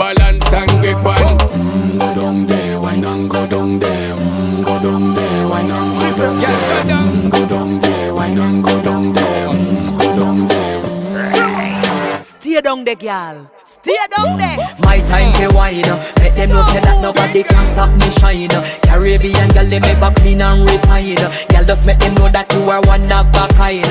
balance and grip on. Go down there, why not go down there? Go down there, why not go down there? Go down there, why not go down there? Go down there. Stay down there, girl. Stay down there. My time to wine. Let them know say that nobody can stop me shine. Caribbean girl, they make back clean and refine. Girl, just make them know that you are one of a kind.